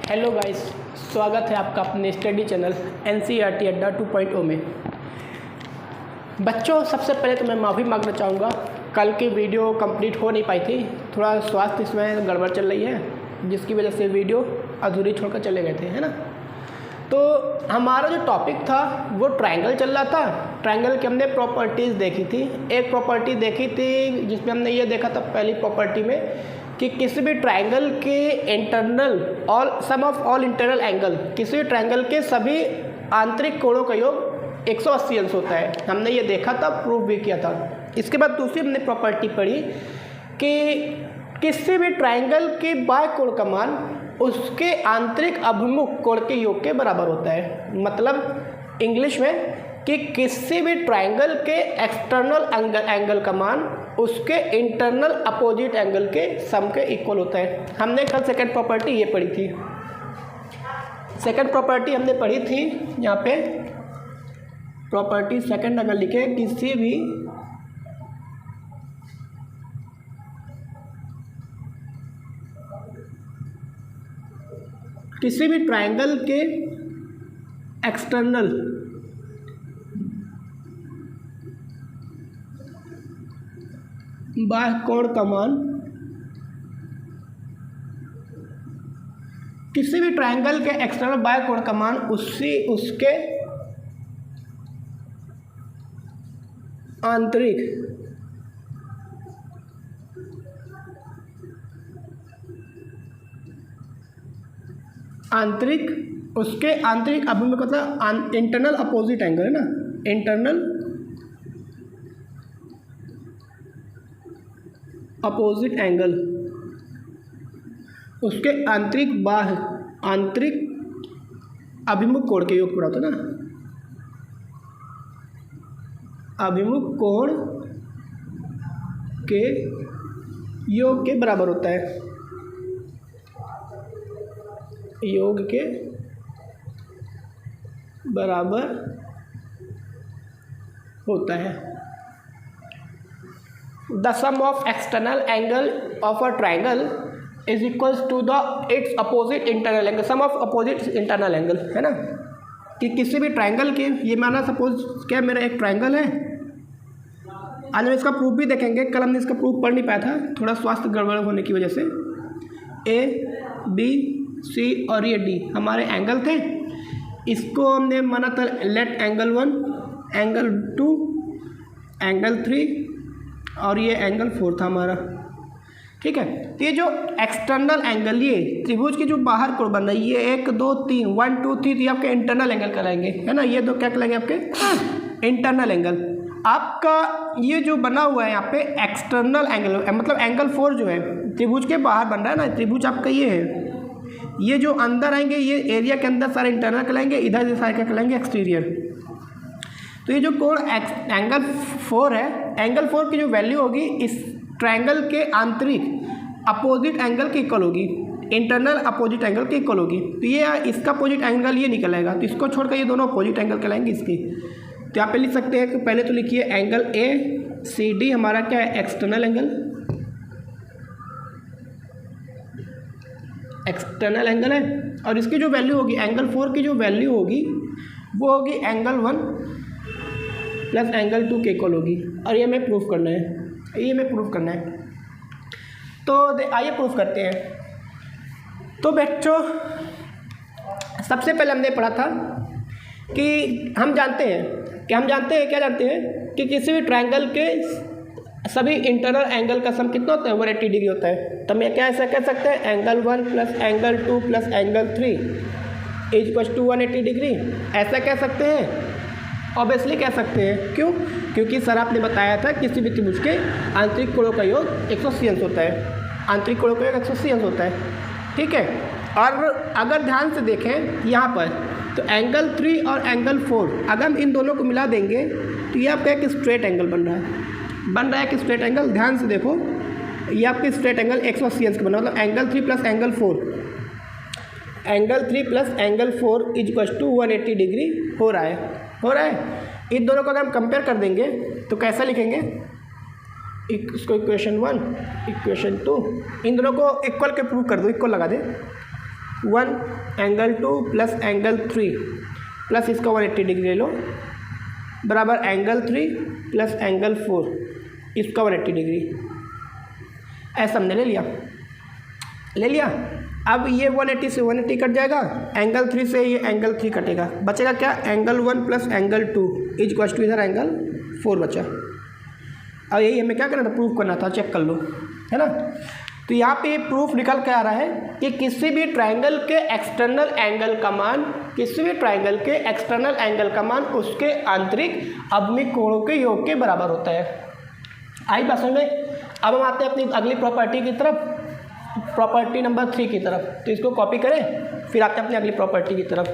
Hello guys, स्वागत है आपका अपने स्टडी चैनल NCERT अड्डा 2.0 में। बच्चों, सबसे पहले तो मैं माफ़ी मांगना चाहूँगा, कल की वीडियो कंप्लीट हो नहीं पाई थी। थोड़ा स्वास्थ्य इसमें गड़बड़ चल रही है, जिसकी वजह से वीडियो अधूरी छोड़कर चले गए थे, है ना। तो हमारा जो टॉपिक था वो ट्रायंगल चल रहा था। ट्रायंगल की हमने प्रॉपर्टीज़ देखी थी। एक प्रॉपर्टी देखी थी जिसमें हमने ये देखा था पहली प्रॉपर्टी में कि किसी भी ट्रायंगल के इंटरनल और सम ऑफ ऑल इंटरनल एंगल, किसी भी ट्रायंगल के सभी आंतरिक कोणों का योग 180 अंश होता है। हमने ये देखा था, प्रूफ भी किया था। इसके बाद दूसरी हमने प्रॉपर्टी पढ़ी कि किसी भी ट्रायंगल के बाह्य कोण का मान उसके आंतरिक अभिमुख कोण के योग के बराबर होता है। मतलब इंग्लिश में कि किसी भी ट्रायंगल के एक्सटर्नल एंगल का मान उसके इंटरनल अपोजिट एंगल के सम के इक्वल होता है। हमने कल सेकंड प्रॉपर्टी ये पढ़ी थी। सेकंड प्रॉपर्टी हमने पढ़ी थी, यहाँ पे प्रॉपर्टी सेकंड अगर लिखे, किसी भी ट्रायंगल के एक्सटर्नल बाह्य कोण का मान, किसी भी ट्रायंगल के एक्सटर्नल बाह्य कोण का मान उसके आंतरिक अभिमुख, मतलब इंटरनल अपोजिट एंगल है ना, इंटरनल अपोजिट एंगल उसके आंतरिक अभिमुख कोण के योग पूरा होता है ना, अभिमुख कोण के योग के बराबर होता है, योग के बराबर होता है। The sum of external angle of a triangle is equals to its opposite internal angle, sum of opposite internal angle, है ना। कि किसी भी ट्रायंगल के, ये माना सपोज क्या मेरा एक ट्रायंगल है, आज हम इसका प्रूफ भी देखेंगे। कल हमने इसका प्रूफ पढ़ नहीं पाया था, थोड़ा स्वास्थ्य गड़बड़ होने की वजह से। A, B, C और ये D हमारे एंगल थे। इसको हमने माना था लेट एंगल 1, एंगल 2, एंगल 3 और ये एंगल 4 था हमारा, ठीक है। तो ये जो एक्सटर्नल एंगल, ये त्रिभुज की जो बाहर कोण बन रही है, ये 1 2 3 1 2 3, ये आपके इंटरनल एंगल कहलाएंगे, है ना। ये दो क्या कहलाएंगे आपके इंटरनल एंगल। आपका ये जो बना हुआ है यहाँ पे एक्सटर्नल एंगल, मतलब एंगल 4 जो है त्रिभुज के बाहर बन रहा है ना, त्रिभुज आपका ये है। ये जो अंदर आएंगे, ये एरिया के अंदर सारे इंटरनल कहलाएंगे, इधर से सारे क्या कहलाएंगे एक्सटीरियर। तो ये जो कोण एंगल 4 है, एंगल 4 की जो वैल्यू होगी इस ट्रायंगल के आंतरिक अपोजिट एंगल की इक्वल होगी, इंटरनल अपोजिट एंगल की इक्वल होगी। तो ये इसका अपोजिट एंगल ये निकलेगा, तो इसको छोड़कर ये दोनों अपोजिट एंगल कहलाएंगे इसकी। तो यहाँ पे लिख सकते हैं कि पहले तो लिखिए एंगल ACD हमारा क्या है, एक्सटर्नल एंगल है, और इसकी जो वैल्यू होगी एंगल 4 की जो वैल्यू होगी वो होगी एंगल 1 प्लस एंगल 2 के इक्वल होगी। और ये हमें प्रूफ करना है, तो आइए प्रूफ करते हैं। तो बच्चों, सबसे पहले हमने पढ़ा था कि हम जानते हैं कि किसी भी ट्रायंगल के सभी इंटरनल एंगल का सम कितना होता है, 180 डिग्री होता है। तो मैं क्या ऐसा कह सकते हैं, angle 1 plus angle 2 plus angle 3 is equal to 180 degree, ऐसा कह सकते हैं। ऑब्वियसली कह सकते हैं। क्यों? क्योंकि सर आपने बताया था किसी भी त्रिभुज के आंतरिक कोणों का योग 180 अंश होता है, आंतरिक कोणों का योग 180 अंश होता है, ठीक है। और अगर ध्यान से देखें यहाँ पर, तो एंगल 3 और एंगल 4 अगर हम इन दोनों को मिला देंगे तो ये आपका एक स्ट्रेट एंगल बन रहा है कि स्ट्रेट एंगल। ध्यान से देखो, ये आपके स्ट्रेट एंगल 180 अंश का बना, मतलब angle 3 plus angle 4, angle 3 plus angle 4 is equal to 180 degree हो रहा है। इन दोनों को अगर हम कंपेयर कर देंगे तो कैसा लिखेंगे, इसको इक्वेशन 1 इक्वेशन 2, इन दोनों को इक्वल के प्रूव कर दो, इक्वल लगा दे। 1 एंगल 2 प्लस एंगल 3 प्लस इसका 180 डिग्री ले लो बराबर एंगल 3 प्लस एंगल 4 इसका 180 डिग्री, ऐसा हमने ले लिया। अब ये 180 से 180 कट जाएगा, एंगल 3 से ये एंगल 3 कटेगा, बचेगा क्या angle 1 plus angle 2 equals to इधर एंगल 4 बचा। अब यही हमें क्या करना था, प्रूफ करना था, चेक कर लो, है ना। तो यहाँ पे प्रूफ निकल के आ रहा है कि किसी भी ट्रायंगल के एक्सटर्नल एंगल का मान उसके आंतरिक अवमिक कोणों के योग के बराबर होता है। आई बात समझ में। अब हम आते हैं अपनी अगली प्रॉपर्टी की तरफ, प्रॉपर्टी नंबर 3 की तरफ। तो इसको कॉपी करें, फिर आते हैं अपनी अगली प्रॉपर्टी की तरफ।